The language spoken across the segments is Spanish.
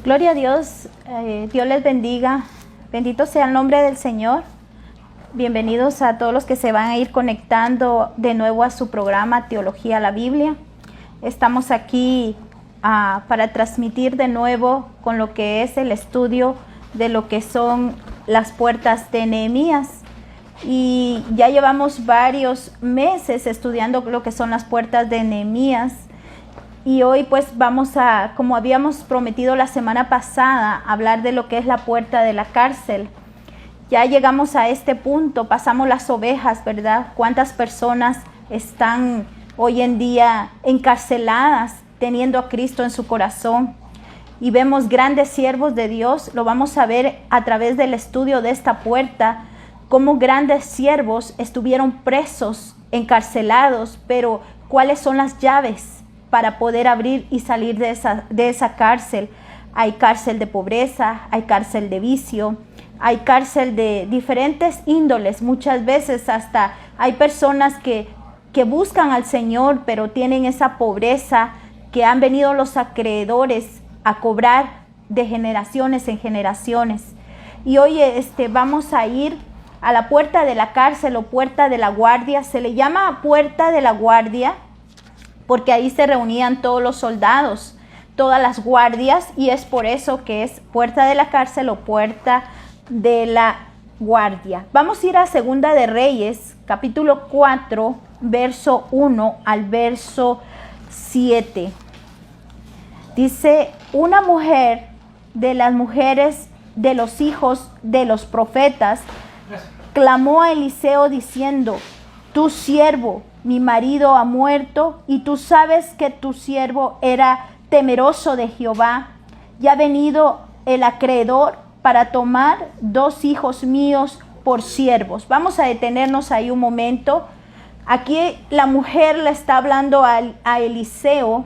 Gloria a Dios, Dios les bendiga, bendito sea el nombre del Señor. Bienvenidos a todos los que se van a ir conectando de nuevo a su programa Teología a la Biblia. Estamos aquí para transmitir de nuevo con lo que es el estudio de lo que son las puertas de Nehemías. Y ya llevamos varios meses estudiando lo que son las puertas de Nehemías. Y hoy pues vamos a, como habíamos prometido la semana pasada, hablar de lo que es la puerta de la cárcel. Ya llegamos a este punto, pasamos las ovejas, ¿verdad? ¿Cuántas personas están hoy en día encarceladas, teniendo a Cristo en su corazón? Y vemos grandes siervos de Dios, lo vamos a ver a través del estudio de esta puerta, cómo grandes siervos estuvieron presos, encarcelados, pero ¿cuáles son las llaves para poder abrir y salir de esa cárcel? Hay cárcel de pobreza, hay cárcel de vicio, hay cárcel de diferentes índoles. Muchas veces hasta hay personas que buscan al Señor, pero tienen esa pobreza, que han venido los acreedores a cobrar de generaciones en generaciones. Y hoy vamos a ir a la puerta de la cárcel o puerta de la guardia. Se le llama puerta de la guardia porque ahí se reunían todos los soldados, todas las guardias, y es por eso que es puerta de la cárcel o puerta de la guardia. Vamos a ir a Segunda de Reyes, capítulo 4, verso 1 al verso 7. Dice: una mujer de las mujeres de los hijos de los profetas clamó a Eliseo diciendo: tu siervo, mi marido, ha muerto, y tú sabes que tu siervo era temeroso de Jehová, y ha venido el acreedor para tomar 2 hijos míos por siervos. Vamos a detenernos ahí un momento. Aquí la mujer le está hablando a Eliseo,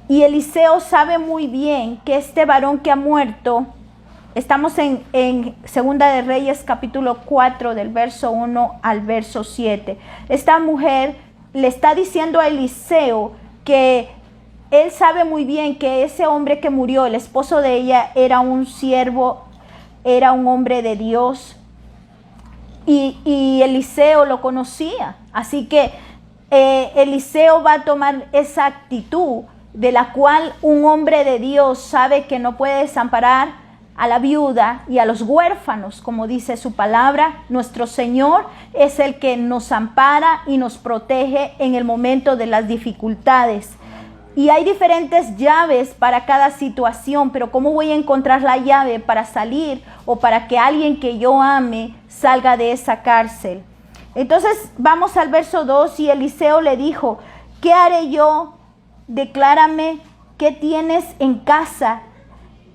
y Eliseo sabe muy bien que este varón que ha muerto, estamos en Segunda de Reyes capítulo 4 del verso 1 al verso 7. Esta mujer le está diciendo a Eliseo que él sabe muy bien que ese hombre que murió, el esposo de ella, era un siervo, era un hombre de Dios, y Eliseo lo conocía. Así que Eliseo va a tomar esa actitud de la cual un hombre de Dios sabe que no puede desamparar a la viuda y a los huérfanos, como dice su palabra. Nuestro Señor es el que nos ampara y nos protege en el momento de las dificultades. Y hay diferentes llaves para cada situación, pero ¿cómo voy a encontrar la llave para salir o para que alguien que yo ame salga de esa cárcel? Entonces vamos al verso 2, y Eliseo le dijo: ¿qué haré yo? Declárame qué tienes en casa.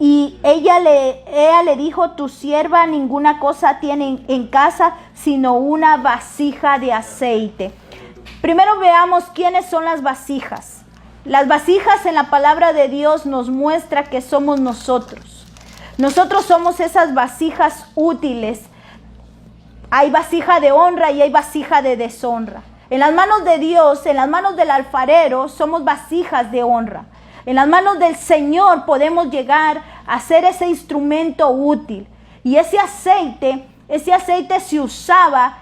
Y ella le dijo: tu sierva ninguna cosa tiene en casa sino una vasija de aceite. Primero veamos quiénes son las vasijas. Las vasijas en la palabra de Dios nos muestra que somos nosotros. Nosotros somos esas vasijas útiles. Hay vasija de honra y hay vasija de deshonra. En las manos de Dios, en las manos del alfarero, somos vasijas de honra. En las manos del Señor podemos llegar a ser ese instrumento útil. Y ese aceite se usaba,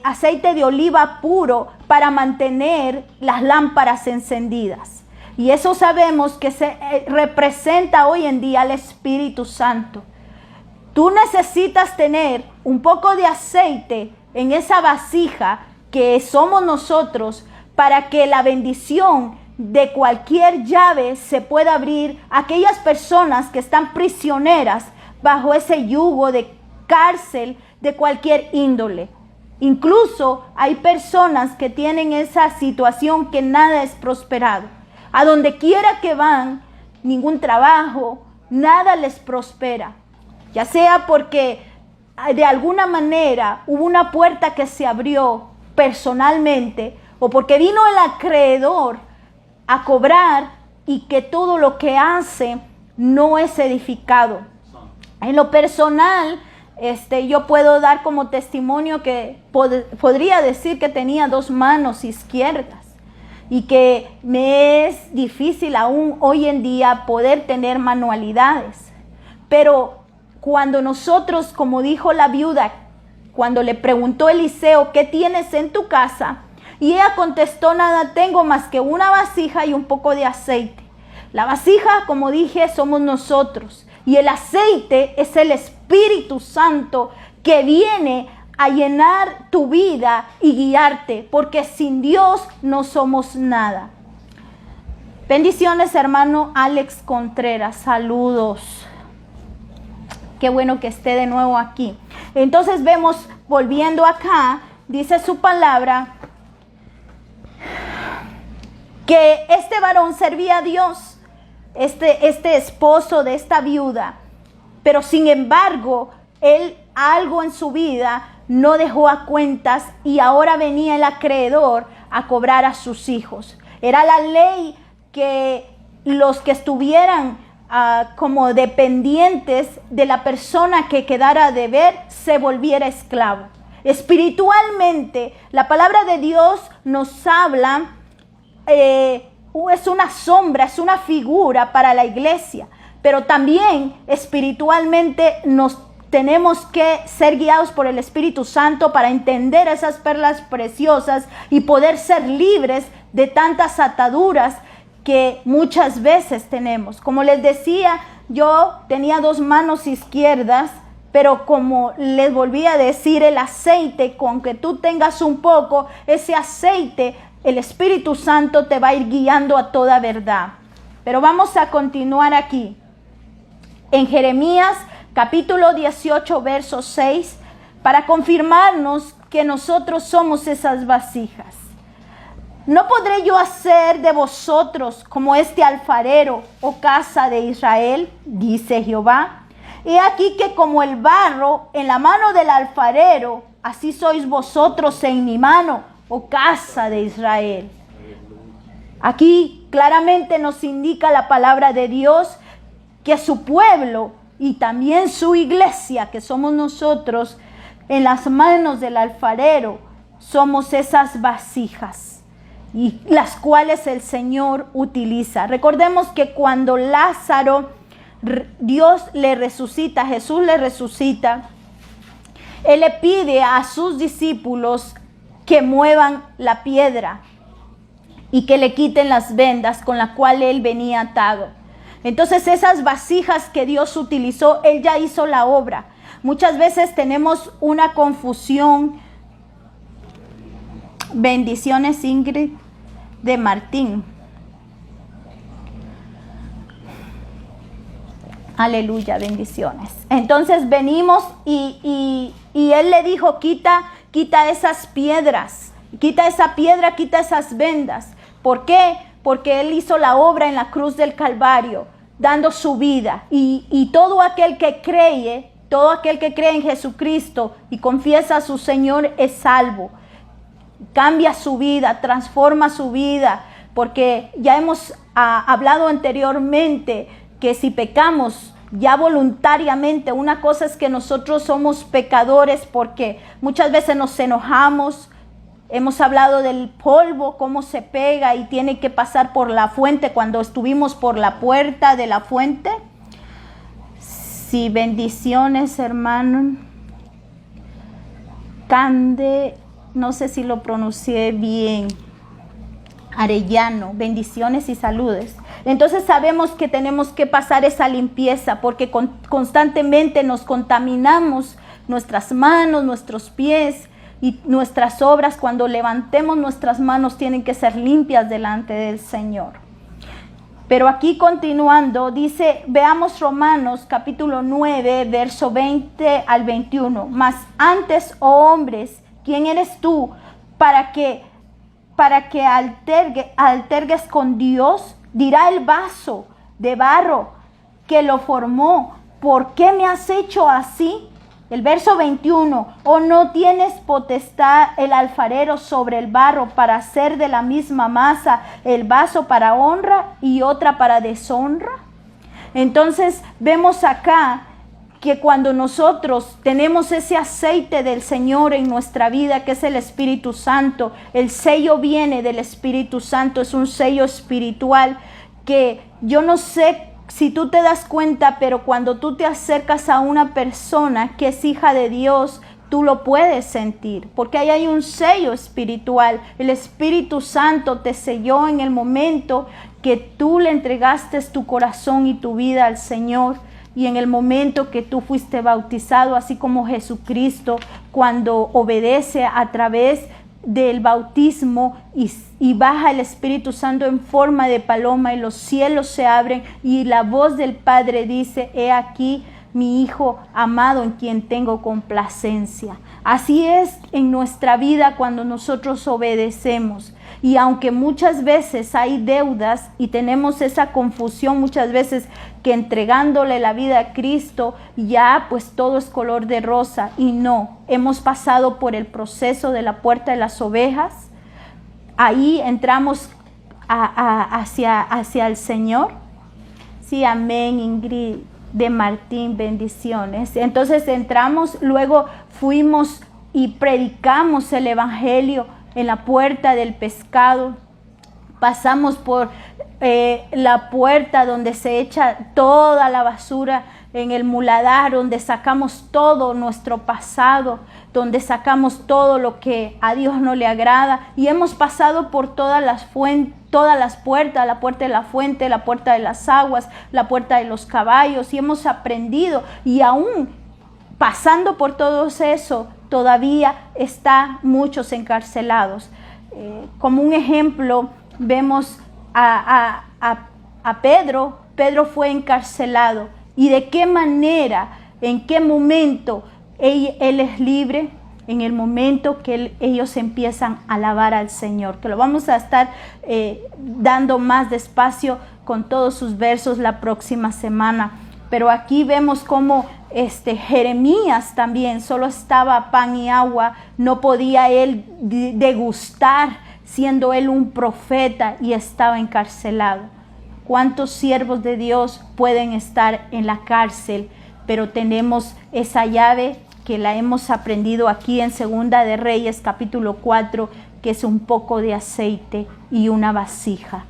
aceite de oliva puro, para mantener las lámparas encendidas. Y eso sabemos que se representa hoy en día al Espíritu Santo. Tú necesitas tener un poco de aceite en esa vasija que somos nosotros, para que la bendición de cualquier llave se pueda abrir a aquellas personas que están prisioneras bajo ese yugo de cárcel de cualquier índole. Incluso hay personas que tienen esa situación que nada es prosperado. A donde quiera que van, ningún trabajo, nada les prospera. Ya sea porque de alguna manera hubo una puerta que se abrió personalmente, o porque vino el acreedor a cobrar, y que todo lo que hace no es edificado. En lo personal, yo puedo dar como testimonio que podría decir que tenía 2 manos izquierdas. y que me es difícil aún hoy en día poder tener manualidades. Pero cuando nosotros, como dijo la viuda, cuando le preguntó Eliseo, ¿qué tienes en tu casa? Y ella contestó, nada tengo más que una vasija y un poco de aceite. La vasija, como dije, somos nosotros. Y el aceite es el Espíritu Santo que viene a llenar tu vida y guiarte, porque sin Dios no somos nada. Bendiciones, hermano Alex Contreras, saludos. Qué bueno que esté de nuevo aquí. Entonces vemos, volviendo acá, dice su palabra, que este varón servía a Dios, este esposo de esta viuda, pero sin embargo, él algo en su vida no dejó a cuentas y ahora venía el acreedor a cobrar a sus hijos. Era la ley que los que estuvieran como dependientes de la persona que quedara a deber se volviera esclavo. Espiritualmente, la palabra de Dios nos habla, es una sombra, es una figura para la iglesia, pero también espiritualmente nos tenemos que ser guiados por el Espíritu Santo para entender esas perlas preciosas y poder ser libres de tantas ataduras que muchas veces tenemos. Como les decía, yo tenía 2 manos izquierdas, pero como les volví a decir, el aceite, con que tú tengas un poco, ese aceite, el Espíritu Santo te va a ir guiando a toda verdad. Pero vamos a continuar aquí. En Jeremías capítulo 18, verso 6, para confirmarnos que nosotros somos esas vasijas. ¿No podré yo hacer de vosotros como este alfarero, oh casa de Israel? Dice Jehová. He aquí que como el barro en la mano del alfarero, así sois vosotros en mi mano, oh casa de Israel. Aquí claramente nos indica la palabra de Dios que su pueblo y también su iglesia, que somos nosotros, en las manos del alfarero, somos esas vasijas y las cuales el Señor utiliza. Recordemos que cuando Lázaro, Dios le resucita, Jesús le resucita, Él le pide a sus discípulos que muevan la piedra y que le quiten las vendas con las cuales Él venía atado. Entonces esas vasijas que Dios utilizó, Él ya hizo la obra. Muchas veces tenemos una confusión. Bendiciones, Ingrid de Martín. Aleluya, bendiciones. Entonces venimos y Él le dijo, quita esas piedras, quita esa piedra, quita esas vendas. ¿Por qué? Porque Él hizo la obra en la cruz del Calvario, dando su vida. Y todo aquel que cree en Jesucristo y confiesa a su Señor es salvo. Cambia su vida, transforma su vida, porque ya hemos hablado anteriormente que si pecamos ya voluntariamente, una cosa es que nosotros somos pecadores porque muchas veces nos enojamos. Hemos hablado del polvo, cómo se pega y tiene que pasar por la fuente cuando estuvimos por la puerta de la fuente. Sí, bendiciones, hermano. Cande, no sé si lo pronuncié bien. Arellano, bendiciones y saludes. Entonces sabemos que tenemos que pasar esa limpieza porque constantemente nos contaminamos nuestras manos, nuestros pies y nuestras obras. Cuando levantemos nuestras manos tienen que ser limpias delante del Señor. Pero aquí continuando, dice, veamos Romanos capítulo 9, verso 20 al 21. Mas antes, oh hombres, ¿quién eres tú para que altergues con Dios? Dirá el vaso de barro que lo formó, ¿por qué me has hecho así? El verso 21, ¿o no tienes potestad el alfarero sobre el barro para hacer de la misma masa el vaso para honra y otra para deshonra? Entonces vemos acá que cuando nosotros tenemos ese aceite del Señor en nuestra vida, que es el Espíritu Santo, el sello viene del Espíritu Santo, es un sello espiritual que yo no sé si tú te das cuenta, pero cuando tú te acercas a una persona que es hija de Dios, tú lo puedes sentir, porque ahí hay un sello espiritual. El Espíritu Santo te selló en el momento que tú le entregaste tu corazón y tu vida al Señor. Y en el momento que tú fuiste bautizado, así como Jesucristo, cuando obedece a través del bautismo y baja el Espíritu Santo en forma de paloma y los cielos se abren y la voz del Padre dice: he aquí mi Hijo amado en quien tengo complacencia. Así es en nuestra vida cuando nosotros obedecemos. Y aunque muchas veces hay deudas y tenemos esa confusión muchas veces que entregándole la vida a Cristo ya pues todo es color de rosa, y no, hemos pasado por el proceso de la puerta de las ovejas. Ahí entramos hacia el Señor. Sí, amén, Ingrid de Martín, bendiciones. Entonces entramos, luego fuimos y predicamos el Evangelio en la puerta del pescado. Pasamos por la puerta donde se echa toda la basura en el muladar, donde sacamos todo nuestro pasado, donde sacamos todo lo que a Dios no le agrada, y hemos pasado por todas las puertas, la puerta de la fuente, la puerta de las aguas, la puerta de los caballos, y hemos aprendido, y aún pasando por todo eso, todavía están muchos encarcelados. Como un ejemplo, vemos a Pedro. Pedro fue encarcelado. ¿Y de qué manera, en qué momento él es libre? En el momento que ellos empiezan a alabar al Señor, que lo vamos a estar dando más despacio con todos sus versos la próxima semana. Pero aquí vemos cómo Jeremías también solo estaba pan y agua, no podía él degustar, siendo él un profeta, y estaba encarcelado. ¿Cuántos siervos de Dios pueden estar en la cárcel? Pero tenemos esa llave que la hemos aprendido aquí en Segunda de Reyes capítulo 4, que es un poco de aceite y una vasija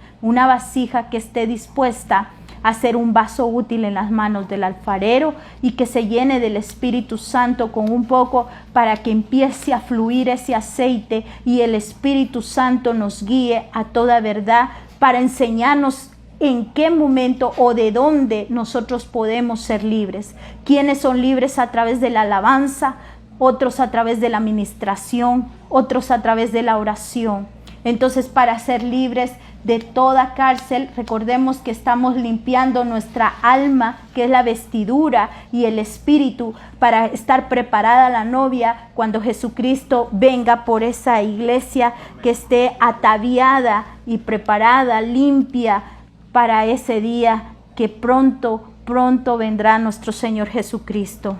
que esté dispuesta a ser un vaso útil en las manos del alfarero, y que se llene del Espíritu Santo con un poco para que empiece a fluir ese aceite y el Espíritu Santo nos guíe a toda verdad para enseñarnos en qué momento o de dónde nosotros podemos ser libres. ¿Quiénes son libres? A través de la alabanza, otros a través de la administración, otros a través de la oración. Entonces, para ser libres de toda cárcel, recordemos que estamos limpiando nuestra alma, que es la vestidura, y el espíritu, para estar preparada la novia cuando Jesucristo venga por esa iglesia, que esté ataviada y preparada, limpia, para ese día que pronto vendrá nuestro Señor Jesucristo.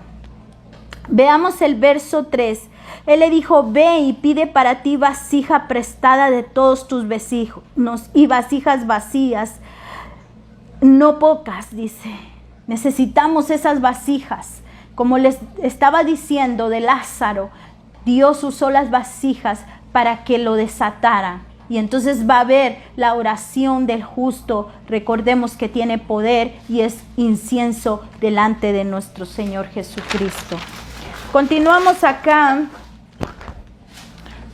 Veamos el verso 3. Él le dijo: ve y pide para ti vasija prestada de todos tus vecinos y vasijas vacías, no pocas, dice. Necesitamos esas vasijas. Como les estaba diciendo de Lázaro, Dios usó las vasijas para que lo desataran. Y entonces va a haber la oración del justo. Recordemos que tiene poder y es incienso delante de nuestro Señor Jesucristo. Continuamos acá.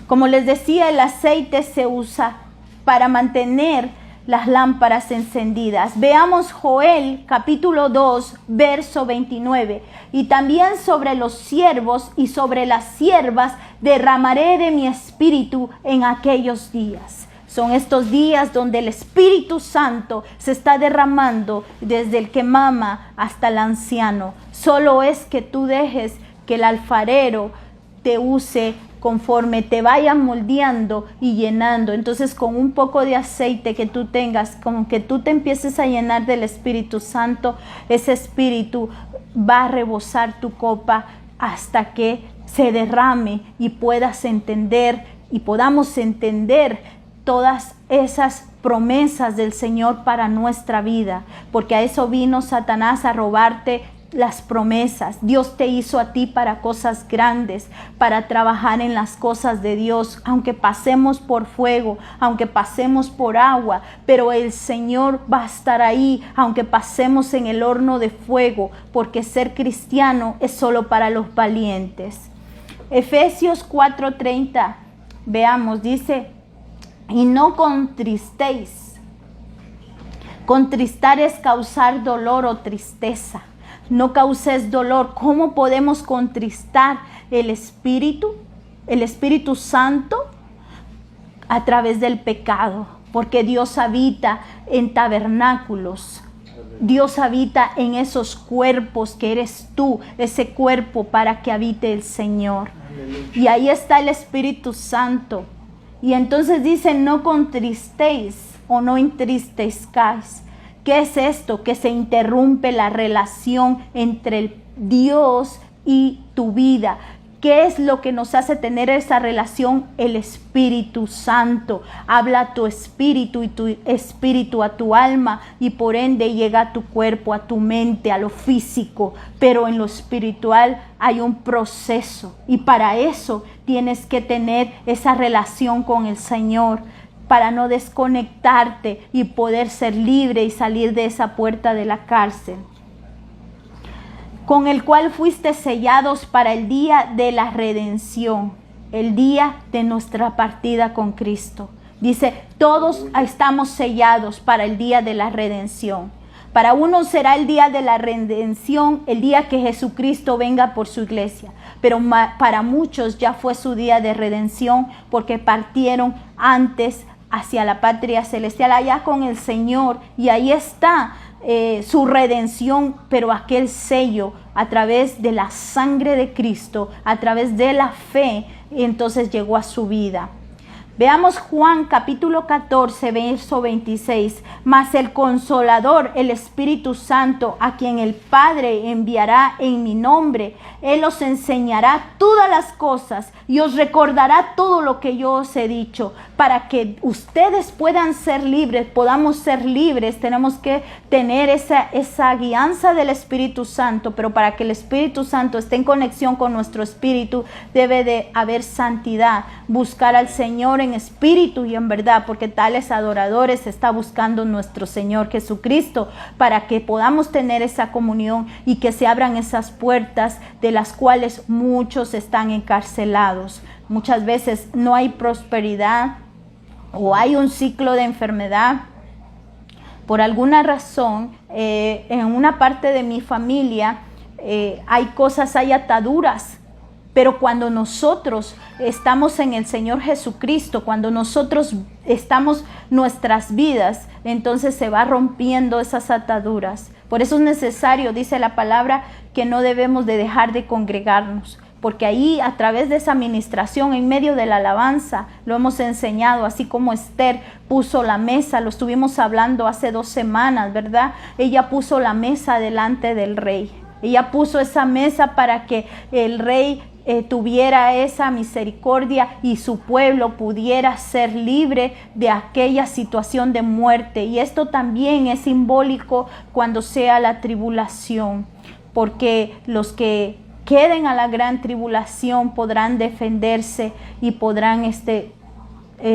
Como les decía, el aceite se usa para mantener las lámparas encendidas. Veamos Joel capítulo 2, verso 29. Y también sobre los siervos y sobre las siervas derramaré de mi espíritu en aquellos días. Son estos días donde el Espíritu Santo se está derramando desde el que mama hasta el anciano. Solo es que tú dejes que el alfarero te use conforme te vaya moldeando y llenando. Entonces, con un poco de aceite que tú tengas, con que tú te empieces a llenar del Espíritu Santo, ese Espíritu va a rebosar tu copa hasta que se derrame y puedas entender y podamos entender todas esas promesas del Señor para nuestra vida, porque a eso vino Satanás, a robarte las promesas. Dios te hizo a ti para cosas grandes, para trabajar en las cosas de Dios, aunque pasemos por fuego, aunque pasemos por agua, pero el Señor va a estar ahí, aunque pasemos en el horno de fuego, porque ser cristiano es solo para los valientes. Efesios 4:30, veamos, dice, y no contristéis. Contristar es causar dolor o tristeza. No causes dolor. ¿Cómo podemos contristar el Espíritu Santo? A través del pecado, porque Dios habita en tabernáculos. Dios habita en esos cuerpos que eres tú, ese cuerpo para que habite el Señor. Y ahí está el Espíritu Santo. Y entonces dice, no contristéis o no entristezcáis. ¿Qué es esto? Que se interrumpe la relación entre el Dios y tu vida. ¿Qué es lo que nos hace tener esa relación? El Espíritu Santo. Habla a tu espíritu y tu espíritu a tu alma y por ende llega a tu cuerpo, a tu mente, a lo físico. Pero en lo espiritual hay un proceso y para eso tienes que tener esa relación con el Señor, para no desconectarte y poder ser libre y salir de esa puerta de la cárcel, con el cual fuiste sellados para el día de la redención, el día de nuestra partida con Cristo. Dice, todos estamos sellados para el día de la redención. Para unos será el día de la redención, el día que Jesucristo venga por su iglesia. Pero para muchos ya fue su día de redención porque partieron antes hacia la patria celestial, allá con el Señor. Y ahí está su redención, pero aquel sello a través de la sangre de Cristo, a través de la fe, entonces llegó a su vida. Veamos Juan capítulo 14, verso 26. Mas el Consolador, el Espíritu Santo, a quien el Padre enviará en mi nombre, Él os enseñará todas las cosas y os recordará todo lo que yo os he dicho. Para que ustedes puedan ser libres, podamos ser libres, tenemos que tener esa guianza del Espíritu Santo. Pero para que el Espíritu Santo esté en conexión con nuestro espíritu, debe de haber santidad. Buscar al Señor en espíritu y en verdad, porque tales adoradores está buscando nuestro Señor Jesucristo, para que podamos tener esa comunión y que se abran esas puertas de las cuales muchos están encarcelados. Muchas veces no hay prosperidad o hay un ciclo de enfermedad. Por alguna razón, en una parte de mi familia hay ataduras. Pero cuando nosotros estamos en el Señor Jesucristo, cuando nosotros estamos nuestras vidas, entonces se va rompiendo esas ataduras. Por eso es necesario, dice la palabra, que no debemos de dejar de congregarnos. Porque ahí, a través de esa administración, en medio de la alabanza, lo hemos enseñado, así como Esther puso la mesa, lo estuvimos hablando hace 2 semanas, ¿verdad? Ella puso la mesa delante del rey. Ella puso esa mesa para que el rey tuviera esa misericordia y su pueblo pudiera ser libre de aquella situación de muerte. Y esto también es simbólico cuando sea la tribulación, porque los que queden a la gran tribulación podrán defenderse y podrán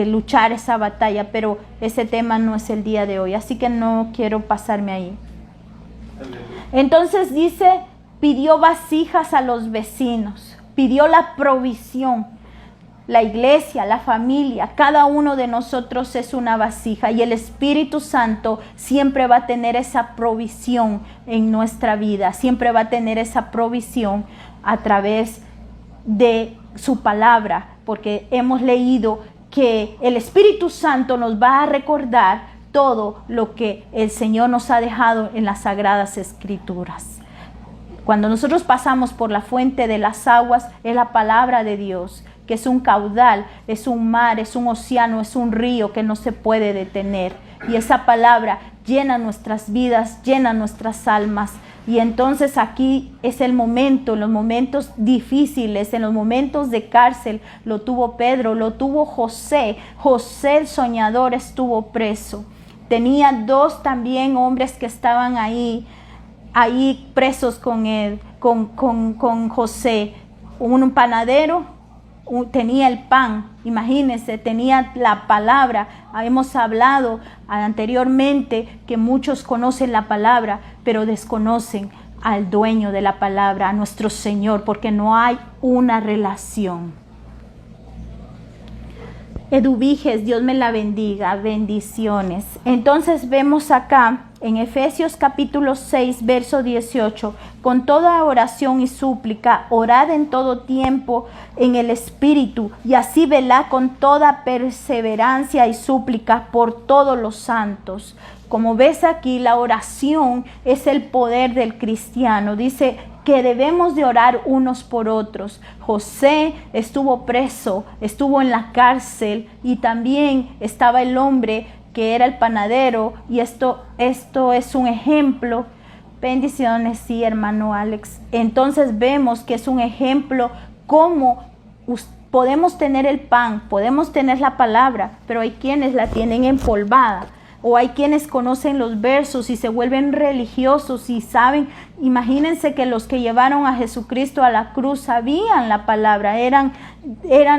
luchar esa batalla, pero ese tema no es el día de hoy, así que no quiero pasarme ahí. Entonces dice, pidió vasijas a los vecinos, pidió la provisión. La iglesia, la familia, cada uno de nosotros es una vasija y el Espíritu Santo siempre va a tener esa provisión en nuestra vida, siempre va a tener esa provisión a través de su palabra, porque hemos leído que el Espíritu Santo nos va a recordar todo lo que el Señor nos ha dejado en las Sagradas Escrituras. Cuando nosotros pasamos por la fuente de las aguas, es la palabra de Dios, que es un caudal, es un mar, es un océano, es un río que no se puede detener. Y esa palabra llena nuestras vidas, llena nuestras almas. Y entonces aquí es el momento, en los momentos difíciles, en los momentos de cárcel, lo tuvo Pedro, lo tuvo José. José el soñador estuvo preso. Tenía 2 también hombres que estaban ahí ahí presos con él, con José. Un panadero tenía el pan, imagínense, tenía la palabra. Hemos hablado anteriormente que muchos conocen la palabra, pero desconocen al dueño de la palabra, a nuestro Señor, porque no hay una relación. Eduviges, Dios me la bendiga, bendiciones. Entonces vemos acá en Efesios capítulo 6, verso 18, con toda oración y súplica, orad en todo tiempo en el Espíritu, y así velad con toda perseverancia y súplica por todos los santos. Como ves aquí, la oración es el poder del cristiano. Dice que debemos de orar unos por otros. José estuvo preso, estuvo en la cárcel, y también estaba el hombre que era el panadero, y esto es un ejemplo. Bendiciones, sí, hermano Alex. Entonces vemos que es un ejemplo cómo podemos tener el pan, podemos tener la palabra, pero hay quienes la tienen empolvada. O hay quienes conocen los versos y se vuelven religiosos y saben. Imagínense que los que llevaron a Jesucristo a la cruz sabían la palabra, eran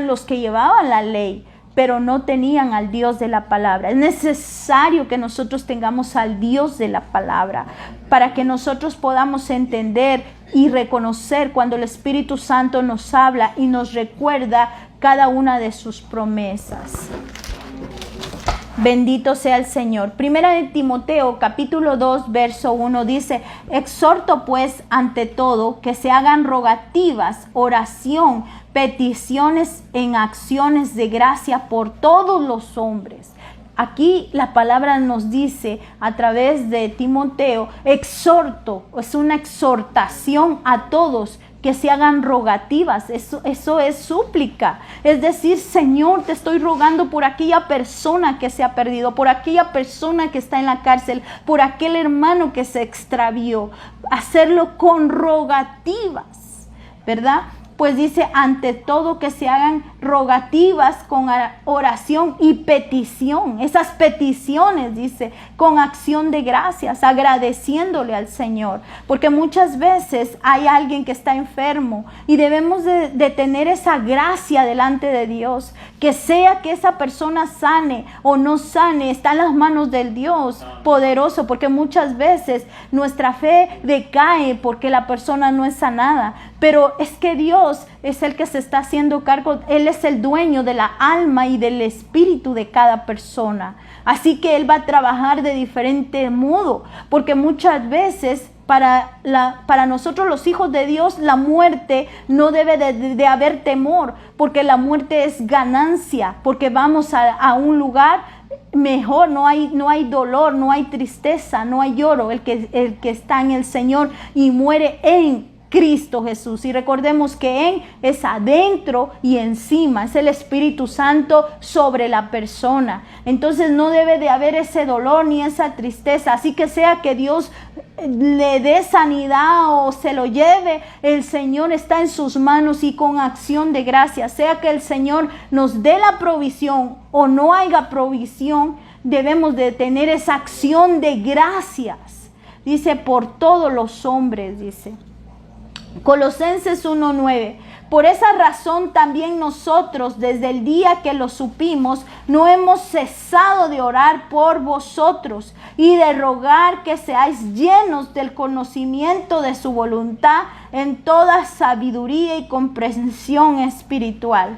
los que llevaban la ley, pero no tenían al Dios de la palabra. Es necesario que nosotros tengamos al Dios de la palabra para que nosotros podamos entender y reconocer cuando el Espíritu Santo nos habla y nos recuerda cada una de sus promesas. Bendito sea el Señor. Primera de Timoteo, capítulo 2, verso 1 dice: exhorto pues ante todo que se hagan rogativas, oración, peticiones en acciones de gracia por todos los hombres. Aquí la palabra nos dice a través de Timoteo, exhorto, es una exhortación a todos que se hagan rogativas. Eso es súplica. Es decir, Señor, te estoy rogando por aquella persona que se ha perdido, por aquella persona que está en la cárcel, por aquel hermano que se extravió. Hacerlo con rogativas, ¿verdad? Pues dice, ante todo que se hagan rogativas con oración y petición. Esas peticiones, dice, con acción de gracias, agradeciéndole al Señor. Porque muchas veces hay alguien que está enfermo y debemos de tener esa gracia delante de Dios. Que sea que esa persona sane o no sane, está en las manos del Dios poderoso. Porque muchas veces nuestra fe decae porque la persona no es sanada. Pero es que Dios es el que se está haciendo cargo. Él es el dueño de la alma y del espíritu de cada persona. Así que Él va a trabajar de diferente modo. Porque muchas veces para nosotros los hijos de Dios, la muerte no debe de haber temor. Porque la muerte es ganancia. Porque vamos a un lugar mejor, no hay dolor, no hay tristeza, no hay lloro. El que está en el Señor y muere en Cristo Jesús. Y recordemos que en es adentro y encima, es el Espíritu Santo sobre la persona. Entonces no debe de haber ese dolor ni esa tristeza. Así que sea que Dios le dé sanidad o se lo lleve, el Señor está en sus manos y con acción de gracia. Sea que el Señor nos dé la provisión o no haya provisión, debemos de tener esa acción de gracias. Dice, por todos los hombres, dice. Colosenses 1:9. Por esa razón también nosotros, desde el día que lo supimos, no hemos cesado de orar por vosotros y de rogar que seáis llenos del conocimiento de su voluntad en toda sabiduría y comprensión espiritual.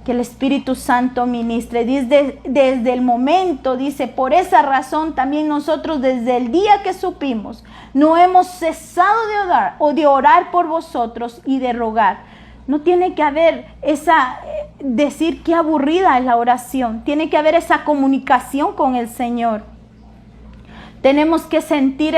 Que el Espíritu Santo ministre. Desde el momento, dice, por esa razón también nosotros desde el día que supimos, no hemos cesado de orar por vosotros y de rogar. No tiene que haber decir qué aburrida es la oración. Tiene que haber esa comunicación con el Señor. Tenemos que sentir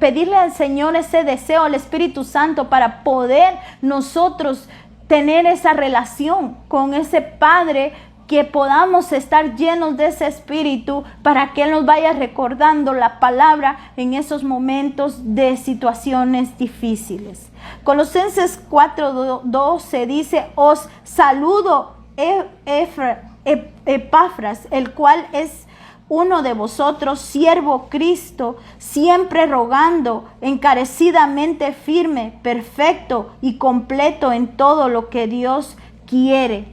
pedirle al Señor ese deseo, al Espíritu Santo, para poder nosotros tener esa relación con ese Padre, que podamos estar llenos de ese Espíritu para que Él nos vaya recordando la palabra en esos momentos de situaciones difíciles. Colosenses 4:12 dice, os saludo Epafras, el cual es uno de vosotros, siervo Cristo, siempre rogando, encarecidamente firme, perfecto y completo en todo lo que Dios quiere.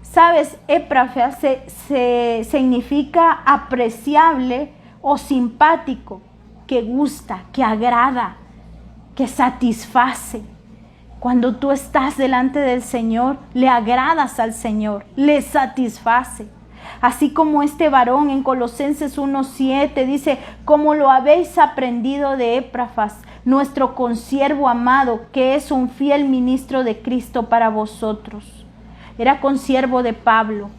¿Sabes? Epafras se significa apreciable o simpático, que gusta, que agrada, que satisface. Cuando tú estás delante del Señor, le agradas al Señor, le satisface. Así como este varón en Colosenses 1:7 dice, como lo habéis aprendido de Epafras, nuestro consiervo amado, que es un fiel ministro de Cristo para vosotros. Era consiervo de Pablo.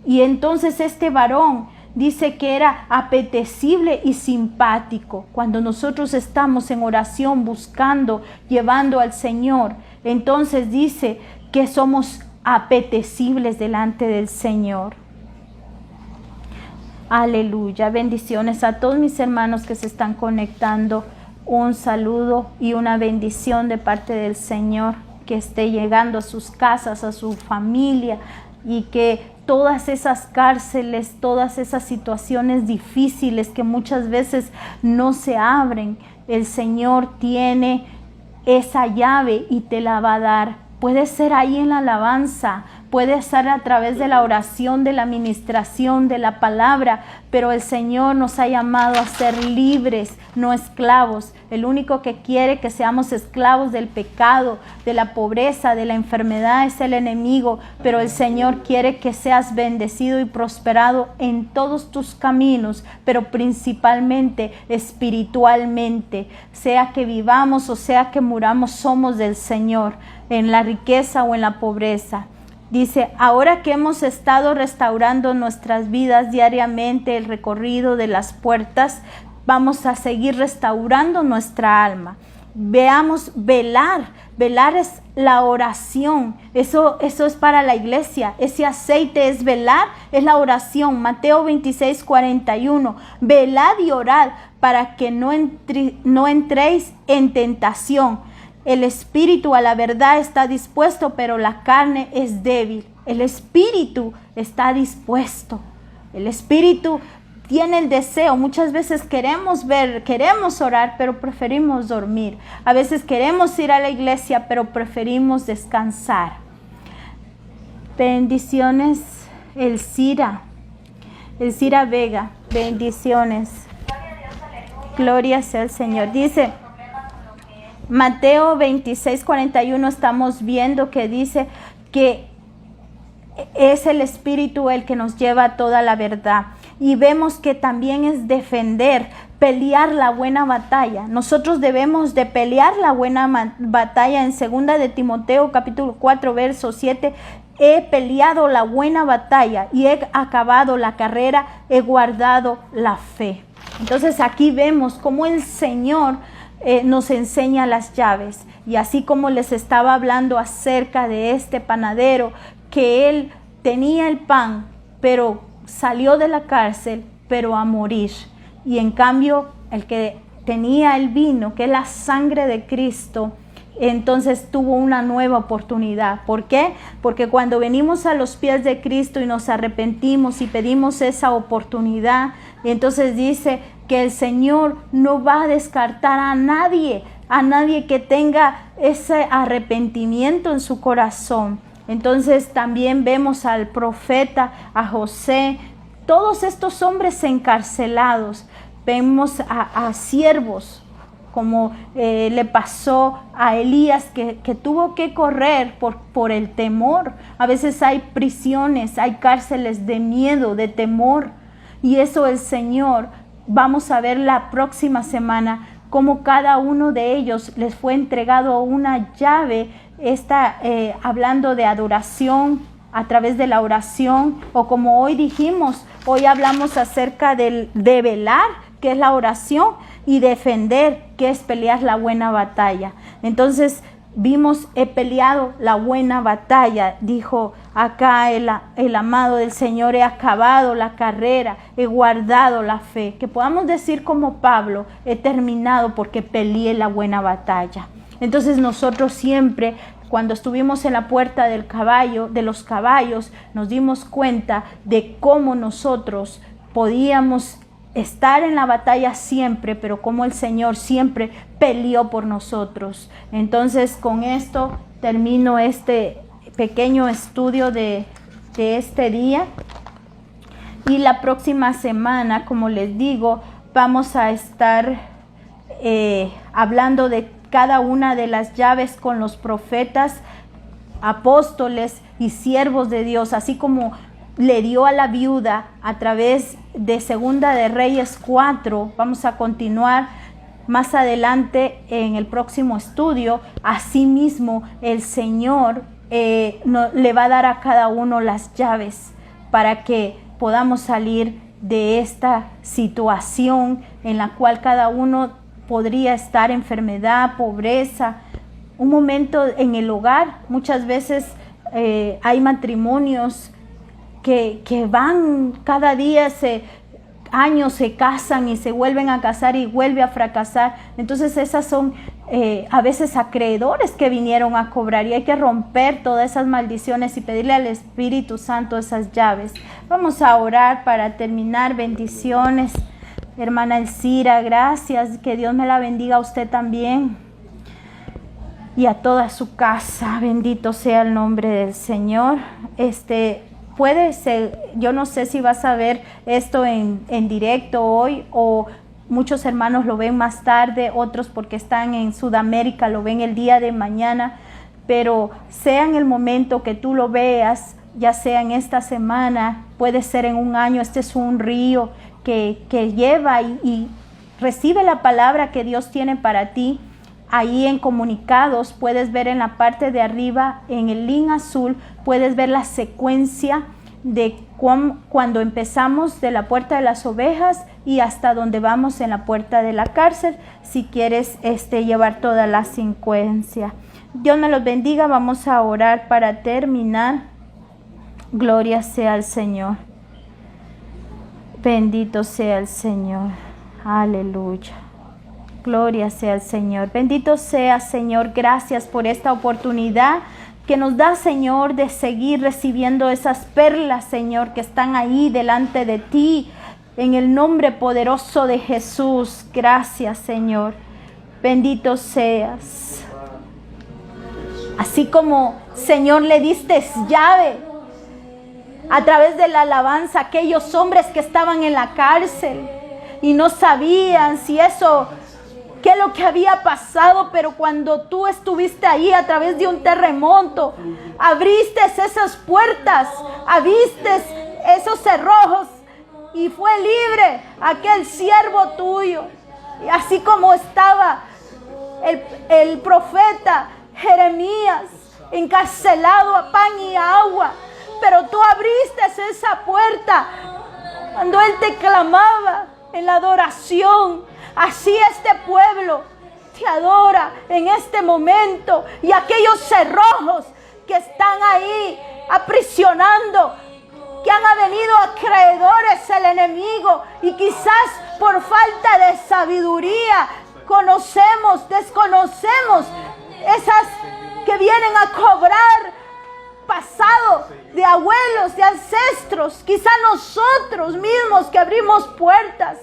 Y entonces este varón dice que era apetecible y simpático. Cuando nosotros estamos en oración buscando, llevando al Señor, entonces dice que somos apetecibles delante del Señor. Aleluya. Bendiciones a todos mis hermanos que se están conectando. Un saludo y una bendición de parte del Señor, que esté llegando a sus casas, a su familia, y que todas esas cárceles, todas esas situaciones difíciles que muchas veces no se abren, el Señor tiene esa llave y te la va a dar. Puede ser ahí en la alabanza, puede ser a través de la oración, de la administración, de la palabra, pero el Señor nos ha llamado a ser libres, no esclavos. El único que quiere que seamos esclavos del pecado, de la pobreza, de la enfermedad es el enemigo, pero el Señor quiere que seas bendecido y prosperado en todos tus caminos, pero principalmente espiritualmente. Sea que vivamos o sea que muramos, somos del Señor, en la riqueza o en la pobreza. Dice, ahora que hemos estado restaurando nuestras vidas diariamente, el recorrido de las puertas, vamos a seguir restaurando nuestra alma. Veamos, velar es la oración, eso es para la iglesia, ese aceite es velar, es la oración. Mateo 26:41, velad y orad para que no entréis en tentación. El espíritu a la verdad está dispuesto, pero la carne es débil. El espíritu está dispuesto. El espíritu tiene el deseo. Muchas veces queremos ver, queremos orar, pero preferimos dormir. A veces queremos ir a la iglesia, pero preferimos descansar. Bendiciones, Elcira Vega, bendiciones. Gloria sea al Señor. Dice Mateo 26:41, estamos viendo que dice que es el Espíritu el que nos lleva a toda la verdad. Y vemos que también es defender, pelear la buena batalla. Nosotros debemos de pelear la buena batalla. En 2 de Timoteo capítulo 4 verso 7, he peleado la buena batalla y he acabado la carrera, he guardado la fe. Entonces aquí vemos cómo el Señor nos enseña las llaves. Y así como les estaba hablando acerca de este panadero, que él tenía el pan, pero salió de la cárcel, pero a morir. Y en cambio, el que tenía el vino, que es la sangre de Cristo, entonces tuvo una nueva oportunidad. ¿Por qué? Porque cuando venimos a los pies de Cristo y nos arrepentimos y pedimos esa oportunidad, entonces dice que el Señor no va a descartar a nadie que tenga ese arrepentimiento en su corazón. Entonces también vemos al profeta, a José, todos estos hombres encarcelados. Vemos a siervos, como le pasó a Elías, que tuvo que correr por el temor. A veces hay prisiones, hay cárceles de miedo, de temor. Y eso el Señor, vamos a ver la próxima semana, cómo cada uno de ellos les fue entregado una llave, hablando de adoración a través de la oración, o como hoy dijimos, hoy hablamos acerca de velar, que es la oración, y defender, que es pelear la buena batalla. Entonces vimos, he peleado la buena batalla, dijo acá el amado del Señor, he acabado la carrera, he guardado la fe. Que podamos decir como Pablo, he terminado porque peleé la buena batalla. Entonces nosotros siempre, cuando estuvimos en la puerta de los caballos, nos dimos cuenta de cómo nosotros podíamos estar en la batalla siempre, pero como el Señor siempre peleó por nosotros. Entonces, con esto termino este pequeño estudio de este día. Y la próxima semana, como les digo, vamos a estar hablando de cada una de las llaves con los profetas, apóstoles y siervos de Dios, así como le dio a la viuda a través de Segunda de Reyes 4. Vamos a continuar más adelante en el próximo estudio. Asimismo, el Señor le va a dar a cada uno las llaves para que podamos salir de esta situación en la cual cada uno podría estar: enfermedad, pobreza, un momento en el hogar. Muchas veces hay matrimonios que van cada día, años se casan y se vuelven a casar y vuelve a fracasar. Entonces esas son a veces acreedores que vinieron a cobrar, y hay que romper todas esas maldiciones y pedirle al Espíritu Santo esas llaves. Vamos a orar para terminar. Bendiciones, hermana Elcira, gracias, que Dios me la bendiga a usted también y a toda su casa. Bendito sea el nombre del Señor. Puede ser, yo no sé si vas a ver esto en directo hoy, o muchos hermanos lo ven más tarde, otros porque están en Sudamérica lo ven el día de mañana, pero sea en el momento que tú lo veas, ya sea en esta semana, puede ser en un año. Este es un río que lleva y recibe la palabra que Dios tiene para ti. Ahí en Comunicados puedes ver en la parte de arriba, en el link azul, puedes ver la secuencia de cuando empezamos de la puerta de las ovejas y hasta donde vamos en la puerta de la cárcel, si quieres llevar toda la secuencia. Dios me los bendiga. Vamos a orar para terminar. Gloria sea al Señor. Bendito sea el Señor. Aleluya. Gloria sea el Señor. Bendito sea, Señor. Gracias por esta oportunidad que nos da, Señor, de seguir recibiendo esas perlas, Señor, que están ahí delante de ti. En el nombre poderoso de Jesús. Gracias, Señor. Bendito seas. Así como, Señor, le diste llave a través de la alabanza a aquellos hombres que estaban en la cárcel y no sabían si eso, qué es lo que había pasado, pero cuando tú estuviste ahí a través de un terremoto, abriste esas puertas, abriste esos cerrojos y fue libre aquel siervo tuyo. Y así como estaba el profeta Jeremías encarcelado a pan y agua, pero tú abriste esa puerta cuando él te clamaba en la adoración. Así este pueblo te adora en este momento, y aquellos cerrojos que están ahí aprisionando, que han venido acreedores el enemigo, y quizás por falta de sabiduría desconocemos esas que vienen a cobrar pasado de abuelos, de ancestros, quizás nosotros mismos que abrimos puertas.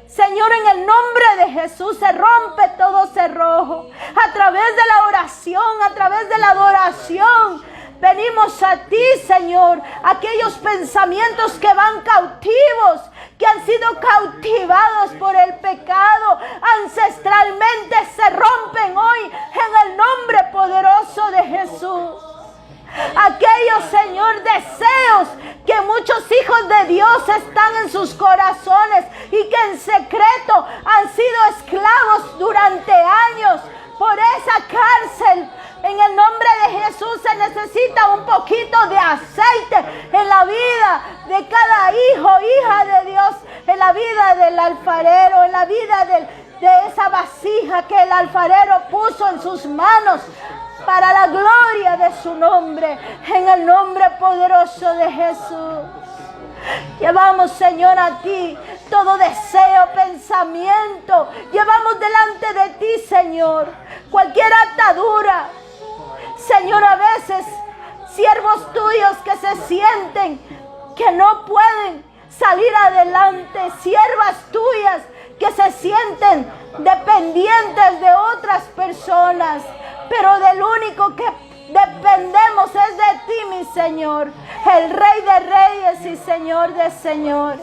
Señor, en el nombre de Jesús se rompe todo cerrojo. A través de la oración, a través de la adoración, venimos a ti, Señor. Aquellos pensamientos que van cautivos, que han sido cautivados por el pecado ancestralmente, se rompen hoy en el nombre poderoso de Jesús. Aquellos, Señor, deseos que muchos hijos de Dios están en sus corazones y que en secreto han sido esclavos durante años por esa cárcel. En el nombre de Jesús se necesita un poquito de aceite en la vida de cada hijo, hija de Dios, en la vida del alfarero, en la vida de esa vasija que el alfarero puso en sus manos para la gloria de su nombre, en el nombre poderoso de Jesús. Llevamos, Señor, a ti todo deseo, pensamiento. Llevamos delante de ti, Señor, cualquier atadura. Señor, a veces siervos tuyos que se sienten que no pueden salir adelante. Siervas tuyas que se sienten dependientes de otras personas, pero del único que dependemos es de ti, mi Señor, el Rey de Reyes y Señor de Señores.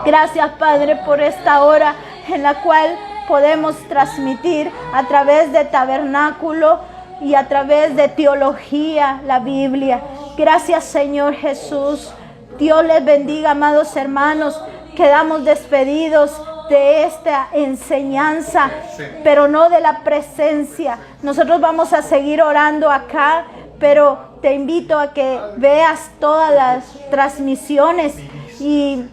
Gracias, Padre, por esta hora en la cual podemos transmitir a través de Tabernáculo y a través de teología la Biblia. Gracias, Señor Jesús. Dios les bendiga, amados hermanos. Quedamos despedidos de esta enseñanza, pero no de la presencia. Nosotros vamos a seguir orando acá, pero te invito a que veas todas las transmisiones y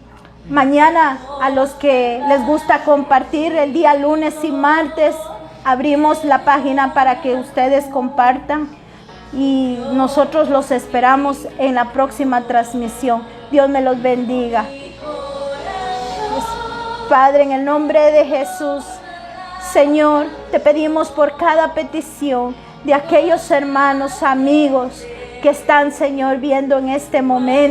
mañana, a los que les gusta compartir, el día lunes y martes abrimos la página para que ustedes compartan y nosotros los esperamos en la próxima transmisión. Dios me los bendiga. Padre, en el nombre de Jesús, Señor, te pedimos por cada petición de aquellos hermanos, amigos que están, Señor, viendo en este momento.